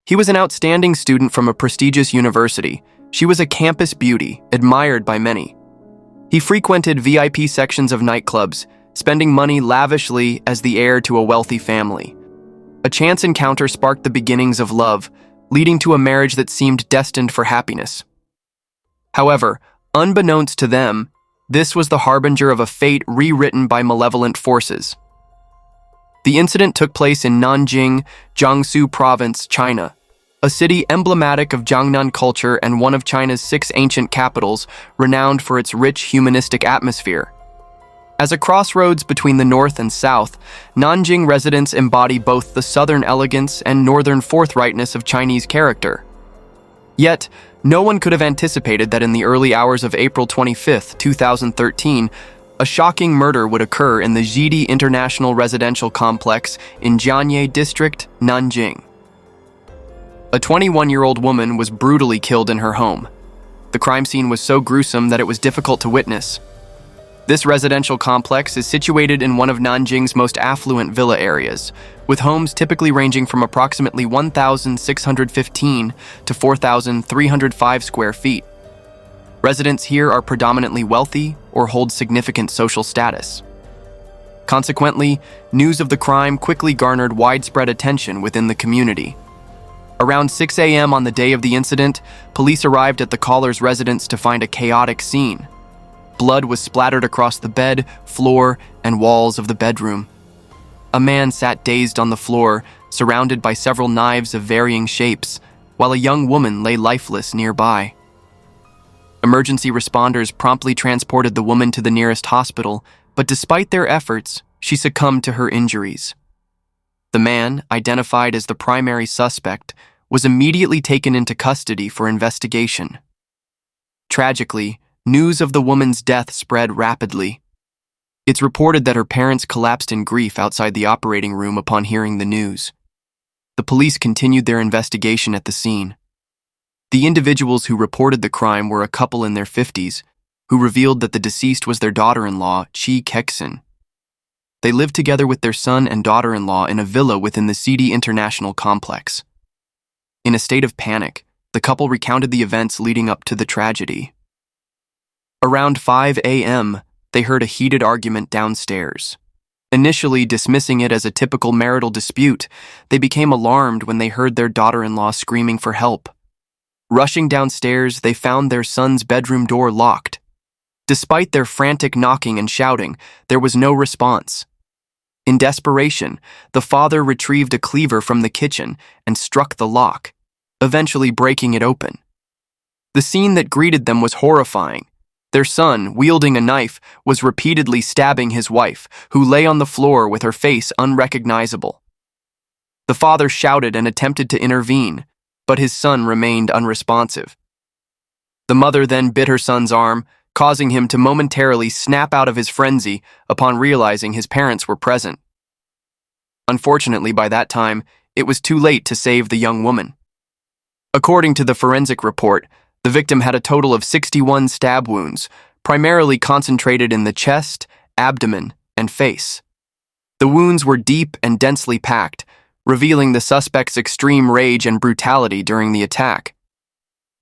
He was an outstanding student from a prestigious university. She was a campus beauty, admired by many. He frequented VIP sections of nightclubs, spending money lavishly as the heir to a wealthy family. A chance encounter sparked the beginnings of love, leading to a marriage that seemed destined for happiness. However, unbeknownst to them, this was the harbinger of a fate rewritten by malevolent forces. The incident took place in Nanjing, Jiangsu Province, China, a city emblematic of Jiangnan culture and one of China's 6 ancient capitals, renowned for its rich humanistic atmosphere. As a crossroads between the north and south, Nanjing residents embody both the southern elegance and northern forthrightness of Chinese character. Yet, no one could have anticipated that in the early hours of April 25, 2013, a shocking murder would occur in the Jidi International Residential Complex in Jianye District, Nanjing. A 21-year-old woman was brutally killed in her home. The crime scene was so gruesome that it was difficult to witness. This residential complex is situated in one of Nanjing's most affluent villa areas, with homes typically ranging from approximately 1,615 to 4,305 square feet. Residents here are predominantly wealthy or hold significant social status. Consequently, news of the crime quickly garnered widespread attention within the community. Around 6 a.m. on the day of the incident, police arrived at the caller's residence to find a chaotic scene. Blood was splattered across the bed, floor, and walls of the bedroom. A man sat dazed on the floor, surrounded by several knives of varying shapes, while a young woman lay lifeless nearby. Emergency responders promptly transported the woman to the nearest hospital, but despite their efforts, she succumbed to her injuries. The man, identified as the primary suspect, was immediately taken into custody for investigation. Tragically, news of the woman's death spread rapidly. It's reported that her parents collapsed in grief outside the operating room upon hearing the news. The police continued their investigation at the scene. The individuals who reported the crime were a couple in their 50s, who revealed that the deceased was their daughter-in-law, Chi Keksin. They lived together with their son and daughter-in-law in a villa within the Jidi International Complex. In a state of panic, the couple recounted the events leading up to the tragedy. Around 5 a.m., they heard a heated argument downstairs. Initially dismissing it as a typical marital dispute, they became alarmed when they heard their daughter-in-law screaming for help. Rushing downstairs, they found their son's bedroom door locked. Despite their frantic knocking and shouting, there was no response. In desperation, the father retrieved a cleaver from the kitchen and struck the lock, eventually breaking it open. The scene that greeted them was horrifying. Their son, wielding a knife, was repeatedly stabbing his wife, who lay on the floor with her face unrecognizable. The father shouted and attempted to intervene, but his son remained unresponsive. The mother then bit her son's arm, causing him to momentarily snap out of his frenzy upon realizing his parents were present. Unfortunately, by that time, it was too late to save the young woman. According to the forensic report, the victim had a total of 61 stab wounds, primarily concentrated in the chest, abdomen, and face. The wounds were deep and densely packed, revealing the suspect's extreme rage and brutality during the attack.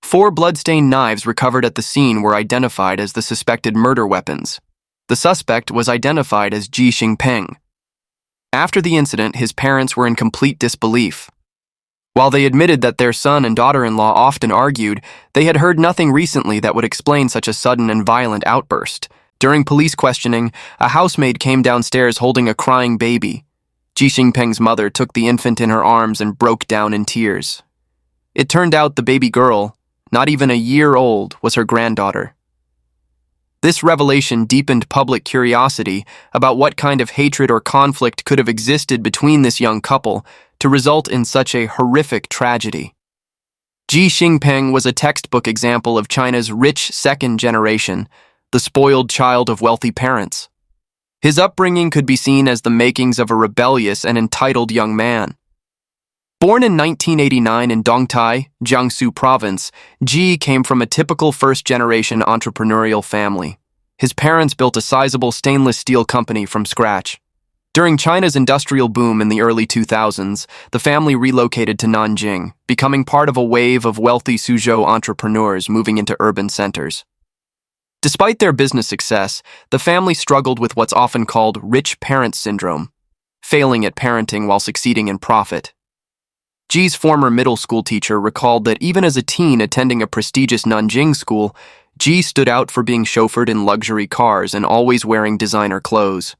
4 bloodstained knives recovered at the scene were identified as the suspected murder weapons. The suspect was identified as Xingpeng. After the incident, his parents were in complete disbelief. While they admitted that their son and daughter-in-law often argued, they had heard nothing recently that would explain such a sudden and violent outburst. During police questioning, a housemaid came downstairs holding a crying baby. Xingpeng's mother took the infant in her arms and broke down in tears. It turned out the baby girl, not even a year old, was her granddaughter. This revelation deepened public curiosity about what kind of hatred or conflict could have existed between this young couple to result in such a horrific tragedy. Xingpeng was a textbook example of China's rich second generation, the spoiled child of wealthy parents. His upbringing could be seen as the makings of a rebellious and entitled young man. Born in 1989 in Dongtai, Jiangsu Province, Ji came from a typical first-generation entrepreneurial family. His parents built a sizable stainless steel company from scratch. During China's industrial boom in the early 2000s, the family relocated to Nanjing, becoming part of a wave of wealthy Suzhou entrepreneurs moving into urban centers. Despite their business success, the family struggled with what's often called rich parent syndrome, failing at parenting while succeeding in profit. Ji's former middle school teacher recalled that even as a teen attending a prestigious Nanjing school, Ji stood out for being chauffeured in luxury cars and always wearing designer clothes.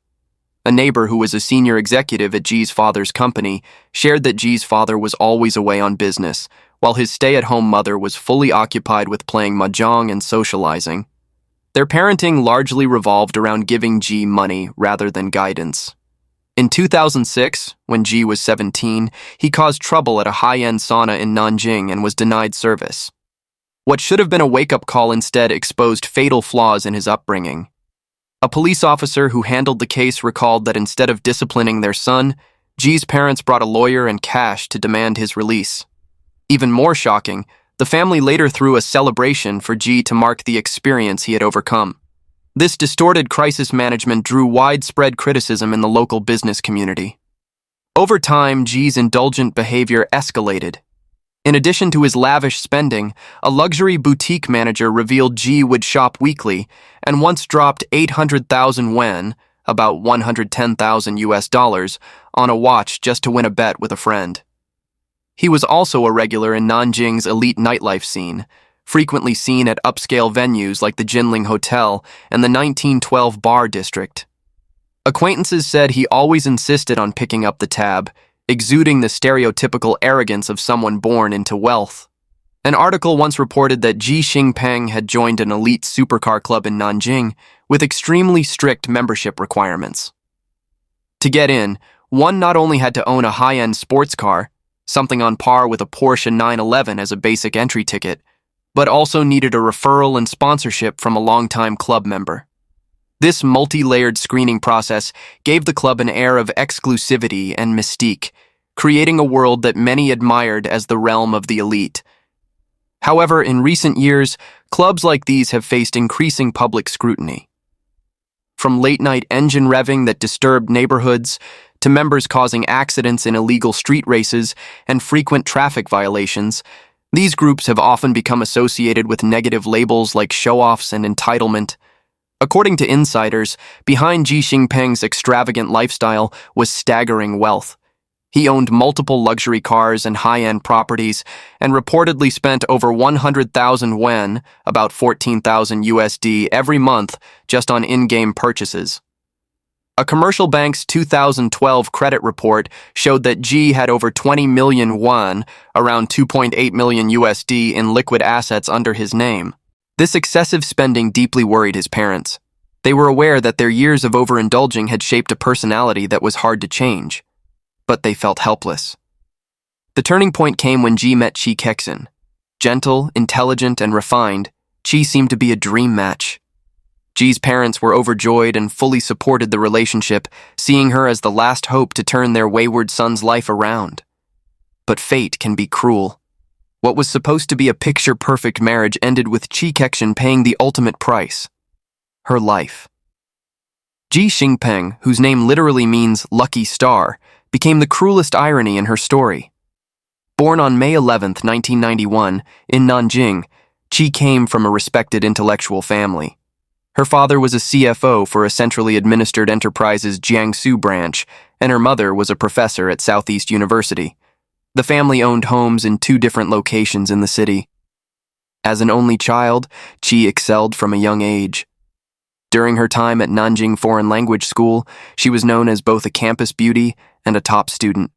A neighbor who was a senior executive at Ji's father's company shared that Ji's father was always away on business, while his stay-at-home mother was fully occupied with playing mahjong and socializing. Their parenting largely revolved around giving Ji money rather than guidance. In 2006, when Ji was 17, he caused trouble at a high-end sauna in Nanjing and was denied service. What should have been a wake-up call instead exposed fatal flaws in his upbringing. A police officer who handled the case recalled that instead of disciplining their son, Ji's parents brought a lawyer and cash to demand his release. Even more shocking, the family later threw a celebration for Ji to mark the experience he had overcome. This distorted crisis management drew widespread criticism in the local business community. Over time, Ji's indulgent behavior escalated. In addition to his lavish spending, a luxury boutique manager revealed Ji would shop weekly and once dropped 800,000 yuan, about $110,000, on a watch just to win a bet with a friend. He was also a regular in Nanjing's elite nightlife scene, frequently seen at upscale venues like the Jinling Hotel and the 1912 Bar District. Acquaintances said he always insisted on picking up the tab, exuding the stereotypical arrogance of someone born into wealth. An article once reported that Xingpeng had joined an elite supercar club in Nanjing with extremely strict membership requirements. To get in, one not only had to own a high-end sports car, something on par with a Porsche 911 as a basic entry ticket, but also needed a referral and sponsorship from a longtime club member. This multi-layered screening process gave the club an air of exclusivity and mystique, creating a world that many admired as the realm of the elite. However, in recent years, clubs like these have faced increasing public scrutiny. From late-night engine revving that disturbed neighborhoods, to members causing accidents in illegal street races and frequent traffic violations, these groups have often become associated with negative labels like show-offs and entitlement. According to insiders, behind Xingpeng's extravagant lifestyle was staggering wealth. He owned multiple luxury cars and high-end properties and reportedly spent over 100,000 yuan, about 14,000 USD, every month just on in-game purchases. A commercial bank's 2012 credit report showed that Ji had over 20 million yuan, around 2.8 million USD, in liquid assets under his name. This excessive spending deeply worried his parents. They were aware that their years of overindulging had shaped a personality that was hard to change, but they felt helpless. The turning point came when Ji met Xingpeng. Gentle, intelligent, and refined, Ji seemed to be a dream match. Ji's parents were overjoyed and fully supported the relationship, seeing her as the last hope to turn their wayward son's life around. But fate can be cruel. What was supposed to be a picture-perfect marriage ended with Xingpeng paying the ultimate price: her life. Xingpeng, whose name literally means lucky star, became the cruelest irony in her story. Born on May 11, 1991, in Nanjing, Ji came from a respected intellectual family. Her father was a CFO for a centrally administered enterprise's Jiangsu branch, and her mother was a professor at Southeast University. The family owned homes in 2 different locations in the city. As an only child, Ji excelled from a young age. During her time at Nanjing Foreign Language School, she was known as both a campus beauty and a top student.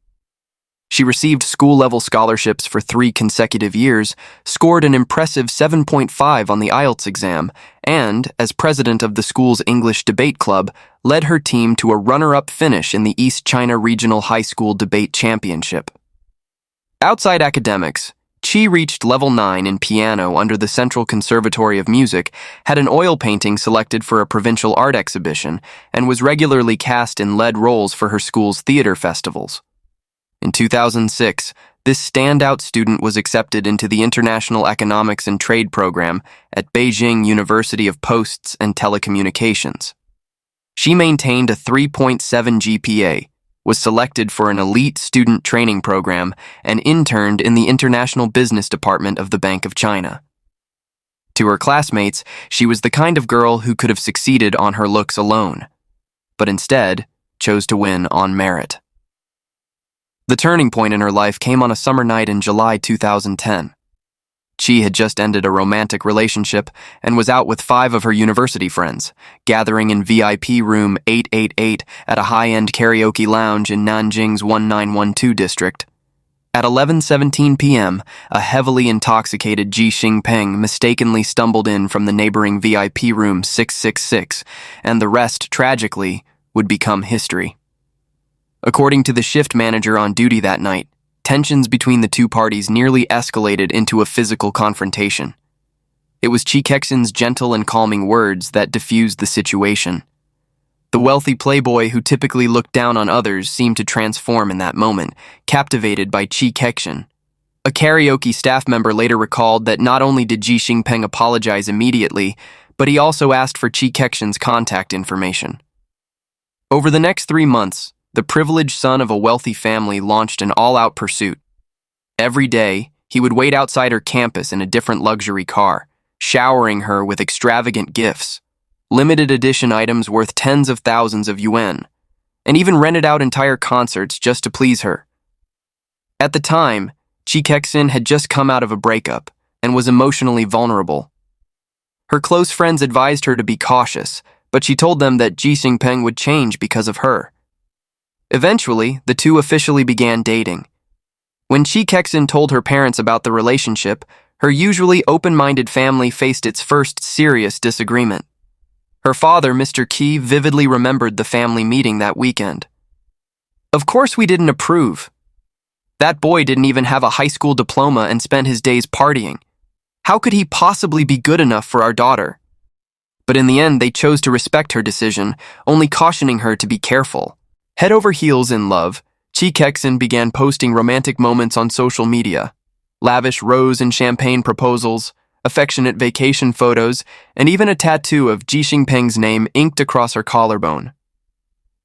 She received school-level scholarships for 3 consecutive years, scored an impressive 7.5 on the IELTS exam, and, as president of the school's English debate club, led her team to a runner-up finish in the East China Regional High School Debate Championship. Outside academics, Ji reached level 9 in piano under the Central Conservatory of Music, had an oil painting selected for a provincial art exhibition, and was regularly cast in lead roles for her school's theater festivals. In 2006, this standout student was accepted into the International Economics and Trade program at Beijing University of Posts and Telecommunications. She maintained a 3.7 GPA, was selected for an elite student training program, and interned in the International Business Department of the Bank of China. To her classmates, she was the kind of girl who could have succeeded on her looks alone, but instead chose to win on merit. The turning point in her life came on a summer night in July 2010. Chi had just ended a romantic relationship and was out with 5 of her university friends, gathering in VIP room 888 at a high-end karaoke lounge in Nanjing's 1912 district. At 11:17 p.m., a heavily intoxicated Xingpeng mistakenly stumbled in from the neighboring VIP room 666, and the rest, tragically, would become history. According to the shift manager on duty that night, tensions between the two parties nearly escalated into a physical confrontation. It was Chi Kexin's gentle and calming words that diffused the situation. The wealthy playboy who typically looked down on others seemed to transform in that moment, captivated by Chi Kexin. A karaoke staff member later recalled that not only did Xingpeng apologize immediately, but he also asked for Chi Kexin's contact information. Over the next 3 months, the privileged son of a wealthy family launched an all-out pursuit. Every day, he would wait outside her campus in a different luxury car, showering her with extravagant gifts, limited edition items worth tens of thousands of yuan, and even rented out entire concerts just to please her. At the time, Chi Kexin had just come out of a breakup and was emotionally vulnerable. Her close friends advised her to be cautious, but she told them that Xingpeng would change because of her. Eventually, the two officially began dating. When Chi Kexin told her parents about the relationship, her usually open-minded family faced its first serious disagreement. Her father, Mr. Qi, vividly remembered the family meeting that weekend. "Of course we didn't approve. That boy didn't even have a high school diploma and spent his days partying. How could he possibly be good enough for our daughter?" But in the end, they chose to respect her decision, only cautioning her to be careful. Head over heels in love, Chi Kexin began posting romantic moments on social media, lavish rose and champagne proposals, affectionate vacation photos, and even a tattoo of Xingpeng's name inked across her collarbone.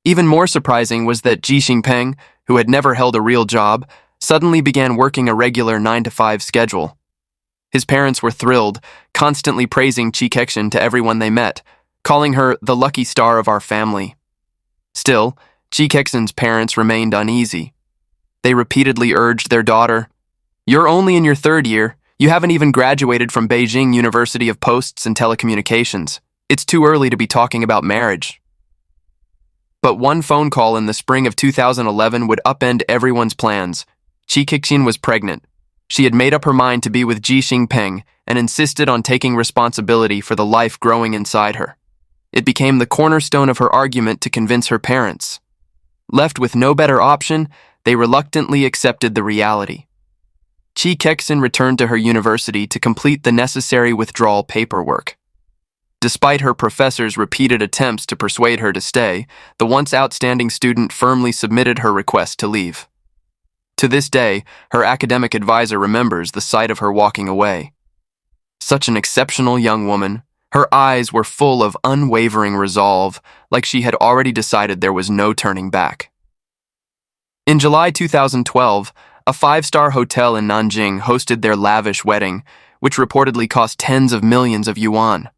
Even more surprising was that Xingpeng, who had never held a real job, suddenly began working a regular 9-to-5 schedule. His parents were thrilled, constantly praising Chi Kexin to everyone they met, calling her the lucky star of our family. Still, Chi Kexin's parents remained uneasy. They repeatedly urged their daughter, "You're only in your 3rd year. You haven't even graduated from Beijing University of Posts and Telecommunications. It's too early to be talking about marriage." But one phone call in the spring of 2011 would upend everyone's plans. Chi Kexin was pregnant. She had made up her mind to be with Xingpeng and insisted on taking responsibility for the life growing inside her. It became the cornerstone of her argument to convince her parents. Left with no better option, they reluctantly accepted the reality. Chi Kexin returned to her university to complete the necessary withdrawal paperwork. Despite her professors' repeated attempts to persuade her to stay, the once outstanding student firmly submitted her request to leave. To this day, her academic advisor remembers the sight of her walking away. Such an exceptional young woman, her eyes were full of unwavering resolve, like she had already decided there was no turning back. In July 2012, a 5-star hotel in Nanjing hosted their lavish wedding, which reportedly cost tens of millions of yuan.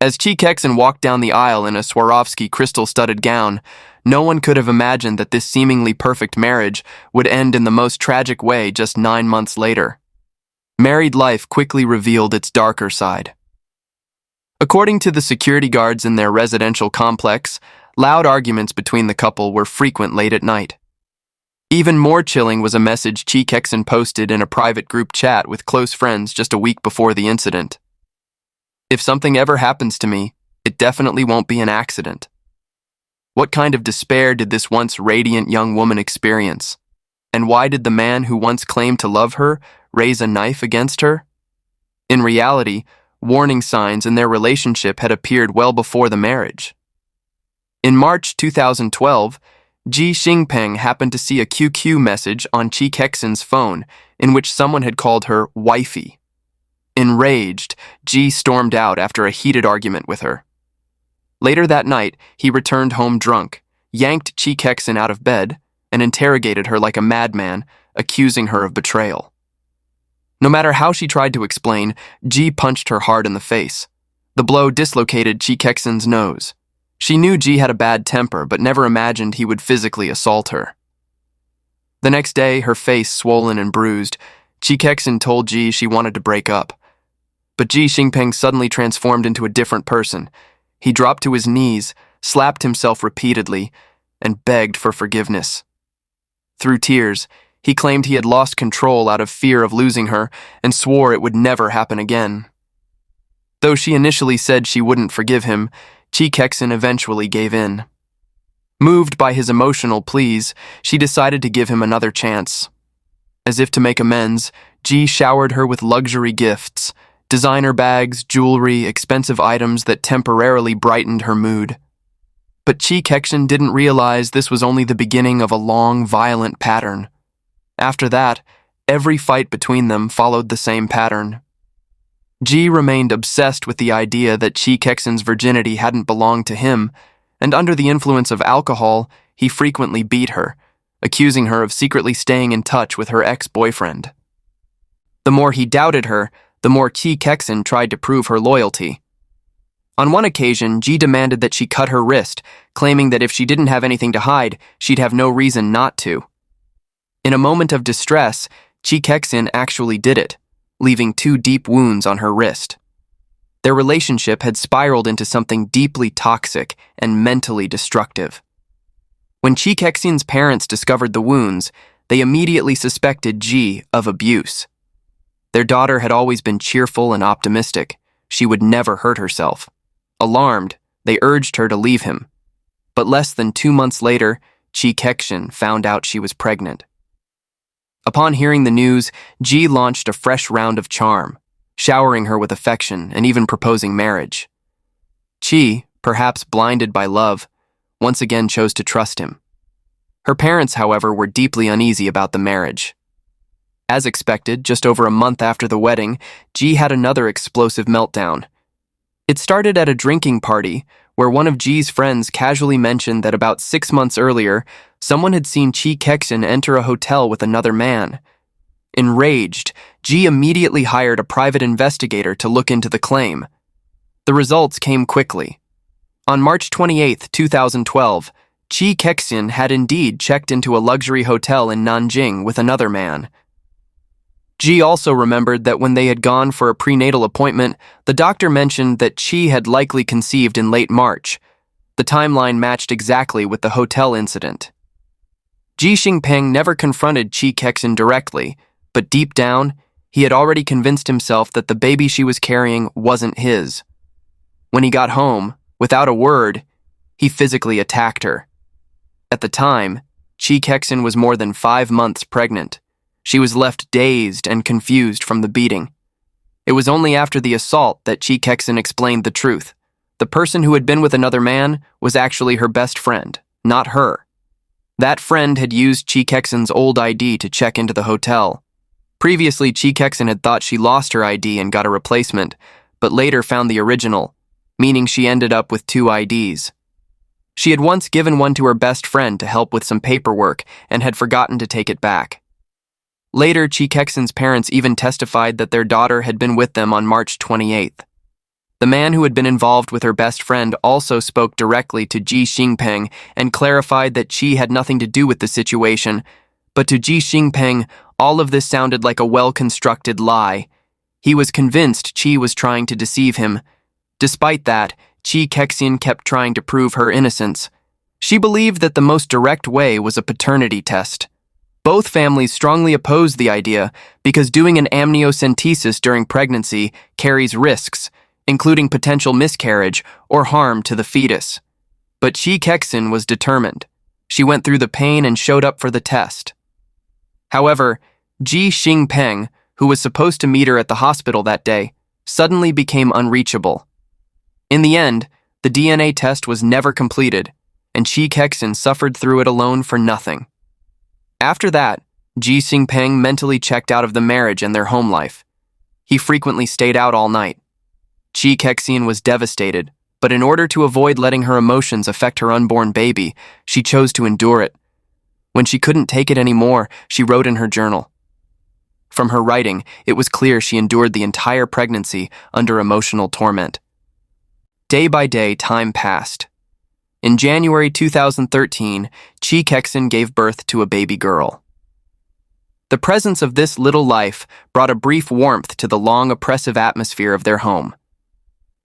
As Chi Kexin walked down the aisle in a Swarovski crystal-studded gown, no one could have imagined that this seemingly perfect marriage would end in the most tragic way just 9 months later. Married life quickly revealed its darker side. According to the security guards in their residential complex, loud arguments between the couple were frequent late at night. Even more chilling was a message Chi Kexin posted in a private group chat with close friends just a week before the incident. "If something ever happens to me, it definitely won't be an accident." What kind of despair did this once radiant young woman experience? And why did the man who once claimed to love her raise a knife against her? In reality, warning signs in their relationship had appeared well before the marriage. In March 2012, Xingpeng happened to see a QQ message on Chi Kexin's phone in which someone had called her wifey. Enraged, Ji stormed out after a heated argument with her. Later that night, he returned home drunk, yanked Chi Kexin out of bed, and interrogated her like a madman, accusing her of betrayal. No matter how she tried to explain, Ji punched her hard in the face. The blow dislocated Chi Kexin's nose. She knew Ji had a bad temper, but never imagined he would physically assault her. The next day, her face swollen and bruised, Chi Kexin told Ji she wanted to break up. But Ji Xingpeng suddenly transformed into a different person. He dropped to his knees, slapped himself repeatedly, and begged for forgiveness. Through tears, he claimed he had lost control out of fear of losing her and swore it would never happen again. Though she initially said she wouldn't forgive him, Chi Kexin eventually gave in. Moved by his emotional pleas, she decided to give him another chance. As if to make amends, Ji showered her with luxury gifts, designer bags, jewelry, expensive items that temporarily brightened her mood. But Chi Kexin didn't realize this was only the beginning of a long, violent pattern. After that, every fight between them followed the same pattern. Ji remained obsessed with the idea that Chi Kexin's virginity hadn't belonged to him, and under the influence of alcohol, he frequently beat her, accusing her of secretly staying in touch with her ex-boyfriend. The more he doubted her, the more Chi Kexin tried to prove her loyalty. On one occasion, Ji demanded that she cut her wrist, claiming that if she didn't have anything to hide, she'd have no reason not to. In a moment of distress, Chi Kexin actually did it, leaving 2 deep wounds on her wrist. Their relationship had spiraled into something deeply toxic and mentally destructive. When Chi Kexin's parents discovered the wounds, they immediately suspected Ji of abuse. Their daughter had always been cheerful and optimistic. She would never hurt herself. Alarmed, they urged her to leave him. But less than 2 months later, Chi Kexin found out she was pregnant. Upon hearing the news, Ji launched a fresh round of charm, showering her with affection and even proposing marriage. Chi, perhaps blinded by love, once again chose to trust him. Her parents, however, were deeply uneasy about the marriage. As expected, just over a month after the wedding, Ji had another explosive meltdown. It started at a drinking party, where one of Ji's friends casually mentioned that about 6 months earlier, someone had seen Chi Kexin enter a hotel with another man. Enraged, Ji immediately hired a private investigator to look into the claim. The results came quickly. On March 28, 2012, Chi Kexin had indeed checked into a luxury hotel in Nanjing with another man. Ji also remembered that when they had gone for a prenatal appointment, the doctor mentioned that Chi had likely conceived in late March. The timeline matched exactly with the hotel incident. Ji Xingpeng never confronted Chi Kexin directly, but deep down, he had already convinced himself that the baby she was carrying wasn't his. When he got home, without a word, he physically attacked her. At the time, Chi Kexin was more than 5 months pregnant. She was left dazed and confused from the beating. It was only after the assault that Chi Kexin explained the truth. The person who had been with another man was actually her best friend, not her. That friend had used Chi Kexin's old ID to check into the hotel. Previously, Chi Kexin had thought she lost her ID and got a replacement, but later found the original, meaning she ended up with 2 IDs. She had once given one to her best friend to help with some paperwork and had forgotten to take it back. Later, Chi Kexin's parents even testified that their daughter had been with them on March 28th. The man who had been involved with her best friend also spoke directly to Ji Xingpeng and clarified that Chi had nothing to do with the situation, but to Ji Xingpeng, all of this sounded like a well-constructed lie. He was convinced Chi was trying to deceive him. Despite that, Chi Kexin kept trying to prove her innocence. She believed that the most direct way was a paternity test. Both families strongly opposed the idea because doing an amniocentesis during pregnancy carries risks, including potential miscarriage or harm to the fetus. But Chi Kexin was determined. She went through the pain and showed up for the test. However, Ji Xingpeng, who was supposed to meet her at the hospital that day, suddenly became unreachable. In the end, the DNA test was never completed, and Chi Kexin suffered through it alone for nothing. After that, Ji Xingpeng mentally checked out of the marriage and their home life. He frequently stayed out all night. Chi Kexin was devastated, but in order to avoid letting her emotions affect her unborn baby, she chose to endure it. When she couldn't take it anymore, she wrote in her journal. From her writing, it was clear she endured the entire pregnancy under emotional torment. Day by day, time passed. In January 2013, Xingpeng gave birth to a baby girl. The presence of this little life brought a brief warmth to the long oppressive atmosphere of their home.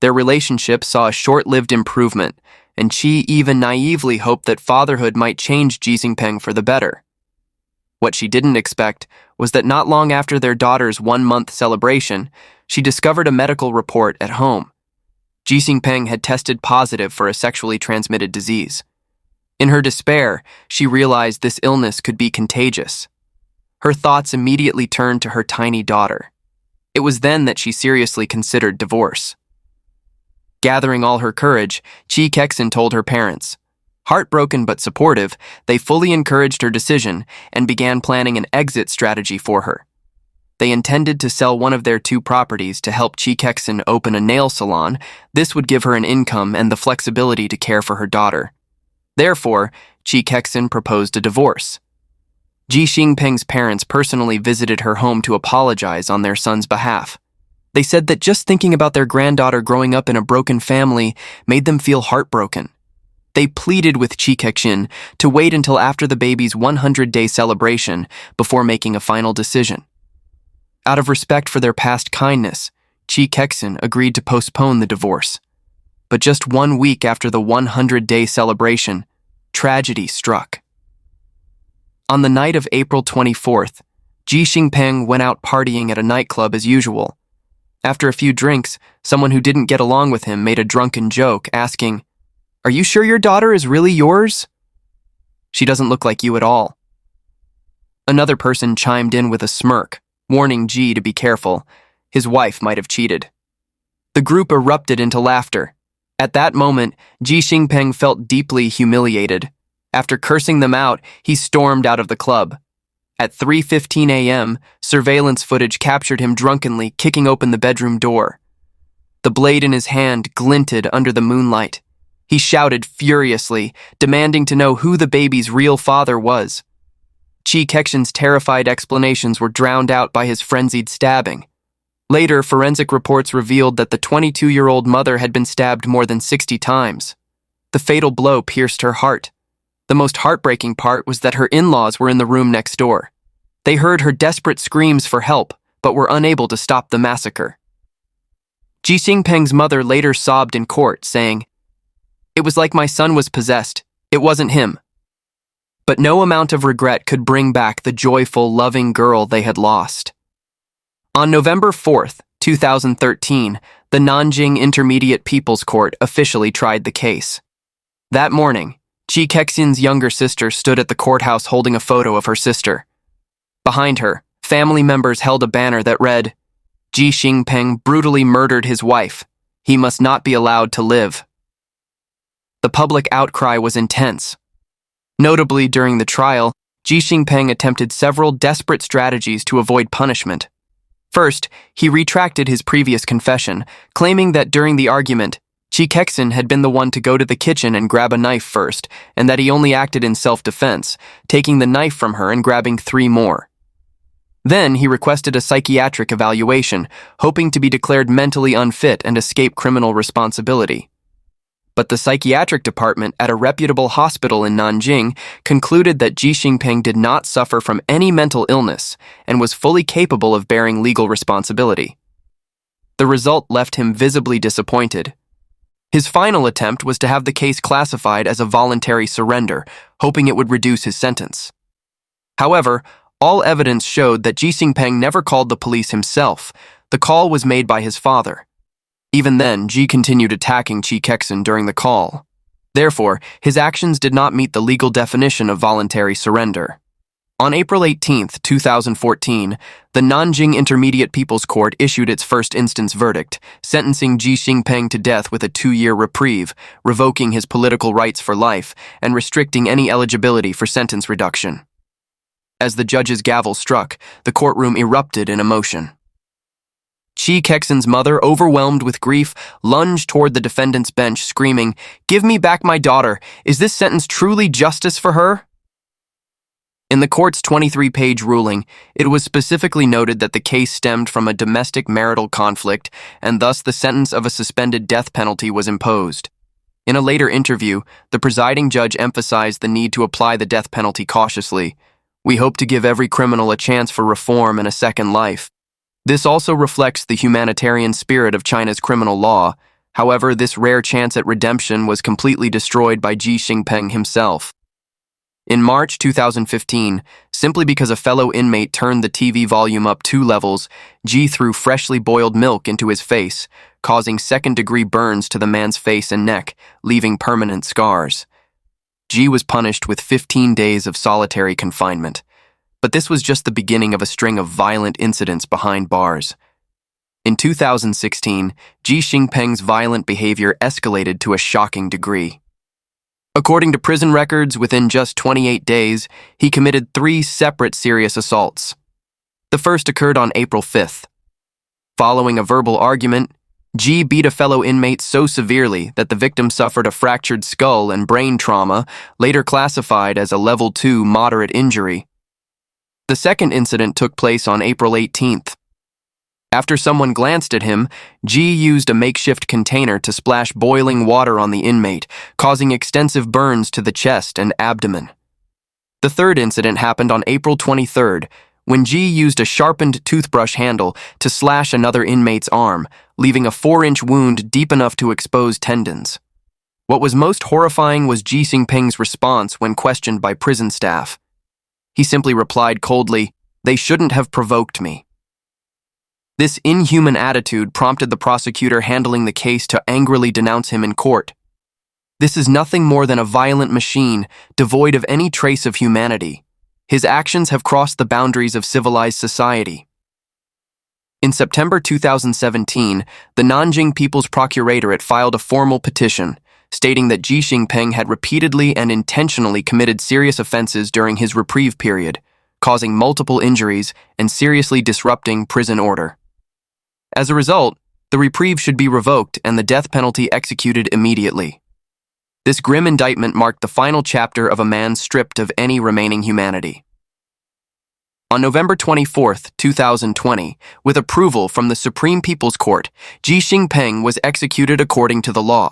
Their relationship saw a short-lived improvement, and Qi even naively hoped that fatherhood might change Xingpeng for the better. What she didn't expect was that not long after their daughter's 1-month celebration, she discovered a medical report at home. Xingpeng had tested positive for a sexually transmitted disease. In her despair, she realized this illness could be contagious. Her thoughts immediately turned to her tiny daughter. It was then that she seriously considered divorce. Gathering all her courage, Xingpeng told her parents. Heartbroken but supportive, they fully encouraged her decision and began planning an exit strategy for her. They intended to sell one of their 2 properties to help Xingpeng open a nail salon. This would give her an income and the flexibility to care for her daughter. Therefore, Xingpeng proposed a divorce. Xingpeng's parents personally visited her home to apologize on their son's behalf. They said that just thinking about their granddaughter growing up in a broken family made them feel heartbroken. They pleaded with Xingpeng to wait until after the baby's 100-day celebration before making a final decision. Out of respect for their past kindness, Xingpeng agreed to postpone the divorce. But just 1 week after the 100-day celebration, tragedy struck. On the night of April 24th, Xingpeng went out partying at a nightclub as usual. After a few drinks, someone who didn't get along with him made a drunken joke, asking, "Are you sure your daughter is really yours? She doesn't look like you at all." Another person chimed in with a smirk, warning G to be careful. His wife might have cheated. The group erupted into laughter. At that moment, Xingpeng felt deeply humiliated. After cursing them out, he stormed out of the club. At 3:15 a.m., surveillance footage captured him drunkenly kicking open the bedroom door. The blade in his hand glinted under the moonlight. He shouted furiously, demanding to know who the baby's real father was. Xingpeng's terrified explanations were drowned out by his frenzied stabbing. Later, forensic reports revealed that the 22-year-old mother had been stabbed more than 60 times. The fatal blow pierced her heart. The most heartbreaking part was that her in-laws were in the room next door. They heard her desperate screams for help, but were unable to stop the massacre. Xingpeng's mother later sobbed in court, saying, "It was like my son was possessed. It wasn't him." But no amount of regret could bring back the joyful, loving girl they had lost. On November 4th, 2013, the Nanjing Intermediate People's Court officially tried the case. That morning, Xingpeng's younger sister stood at the courthouse holding a photo of her sister. Behind her, family members held a banner that read, "Xingpeng brutally murdered his wife. He must not be allowed to live." The public outcry was intense. Notably, during the trial, Xingpeng attempted several desperate strategies to avoid punishment. First, he retracted his previous confession, claiming that during the argument, Xingpeng had been the one to go to the kitchen and grab a knife first, and that he only acted in self-defense, taking the knife from her and grabbing 3 more. Then he requested a psychiatric evaluation, hoping to be declared mentally unfit and escape criminal responsibility. But the psychiatric department at a reputable hospital in Nanjing concluded that Xingpeng did not suffer from any mental illness and was fully capable of bearing legal responsibility. The result left him visibly disappointed. His final attempt was to have the case classified as a voluntary surrender, hoping it would reduce his sentence. However, all evidence showed that Xingpeng never called the police himself. The call was made by his father. Even then, Ji continued attacking Xingpeng during the call. Therefore, his actions did not meet the legal definition of voluntary surrender. On April 18, 2014, the Nanjing Intermediate People's Court issued its first instance verdict, sentencing Xingpeng to death with a 2-year reprieve, revoking his political rights for life, and restricting any eligibility for sentence reduction. As the judge's gavel struck, the courtroom erupted in emotion. Chi Kexin's mother, overwhelmed with grief, lunged toward the defendant's bench, screaming, "Give me back my daughter! Is this sentence truly justice for her?" In the court's 23-page ruling, it was specifically noted that the case stemmed from a domestic marital conflict, and thus the sentence of a suspended death penalty was imposed. In a later interview, the presiding judge emphasized the need to apply the death penalty cautiously. "We hope to give every criminal a chance for reform and a second life." This also reflects the humanitarian spirit of China's criminal law. However, this rare chance at redemption was completely destroyed by Xingpeng himself. In March 2015, simply because a fellow inmate turned the TV volume up 2 levels, Ji threw freshly boiled milk into his face, causing second-degree burns to the man's face and neck, leaving permanent scars. Ji was punished with 15 days of solitary confinement. But this was just the beginning of a string of violent incidents behind bars. In 2016, Xingpeng's violent behavior escalated to a shocking degree. According to prison records, within just 28 days, he committed 3 separate serious assaults. The first occurred on April 5th. Following a verbal argument, Ji beat a fellow inmate so severely that the victim suffered a fractured skull and brain trauma, later classified as a level 2 moderate injury. The second incident took place on April 18th. After someone glanced at him, Ji used a makeshift container to splash boiling water on the inmate, causing extensive burns to the chest and abdomen. The third incident happened on April 23rd, when Ji used a sharpened toothbrush handle to slash another inmate's arm, leaving a 4-inch wound deep enough to expose tendons. What was most horrifying was Xingpeng's response when questioned by prison staff. He simply replied coldly, "They shouldn't have provoked me." This inhuman attitude prompted the prosecutor handling the case to angrily denounce him in court. This is nothing more than a violent machine, devoid of any trace of humanity. His actions have crossed the boundaries of civilized society. In September 2017, the Nanjing People's Procuratorate filed a formal petition, stating that Xingpeng had repeatedly and intentionally committed serious offenses during his reprieve period, causing multiple injuries and seriously disrupting prison order. As a result, the reprieve should be revoked and the death penalty executed immediately. This grim indictment marked the final chapter of a man stripped of any remaining humanity. On November 24, 2020, with approval from the Supreme People's Court, Xingpeng was executed according to the law.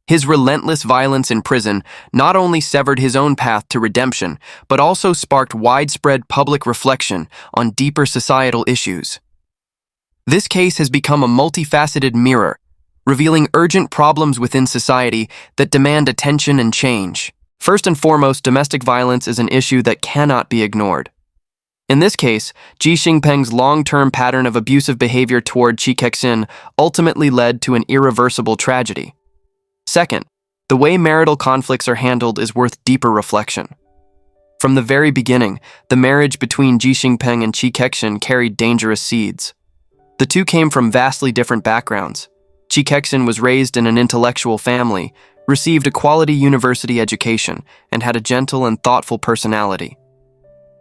His relentless violence in prison not only severed his own path to redemption, but also sparked widespread public reflection on deeper societal issues. This case has become a multifaceted mirror, revealing urgent problems within society that demand attention and change. First and foremost, domestic violence is an issue that cannot be ignored. In this case, Xingpeng's long-term pattern of abusive behavior toward Chi Kexin ultimately led to an irreversible tragedy. Second, the way marital conflicts are handled is worth deeper reflection. From the very beginning, the marriage between Xingpeng and Chi Kexin carried dangerous seeds. The two came from vastly different backgrounds. Chi Kexin was raised in an intellectual family, received a quality university education, and had a gentle and thoughtful personality.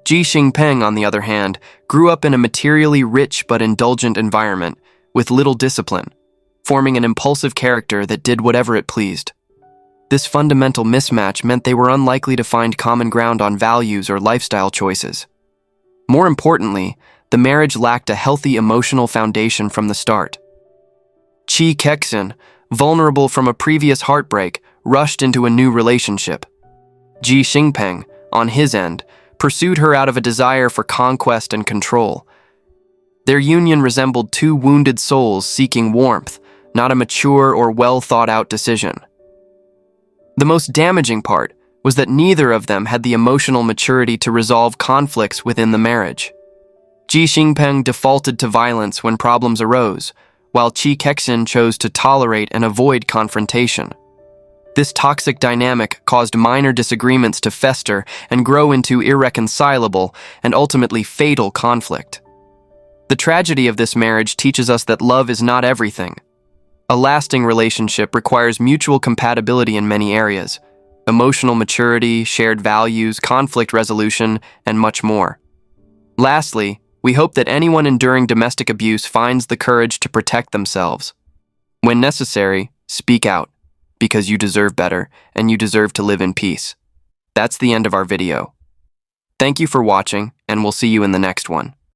Xingpeng, on the other hand, grew up in a materially rich but indulgent environment, with little discipline, forming an impulsive character that did whatever it pleased. This fundamental mismatch meant they were unlikely to find common ground on values or lifestyle choices. More importantly, the marriage lacked a healthy emotional foundation from the start. Chi Kexin, vulnerable from a previous heartbreak, rushed into a new relationship. Xingpeng, on his end, pursued her out of a desire for conquest and control. Their union resembled two wounded souls seeking warmth, not a mature or well-thought-out decision. The most damaging part was that neither of them had the emotional maturity to resolve conflicts within the marriage. Xingpeng defaulted to violence when problems arose, while Chi Kexin chose to tolerate and avoid confrontation. This toxic dynamic caused minor disagreements to fester and grow into irreconcilable and ultimately fatal conflict. The tragedy of this marriage teaches us that love is not everything. A lasting relationship requires mutual compatibility in many areas: emotional maturity, shared values, conflict resolution, and much more. Lastly, We hope that anyone enduring domestic abuse finds the courage to protect themselves. When necessary, speak out, because you deserve better and you deserve to live in peace. That's the end of our video. Thank you for watching, and we'll see you in the next one.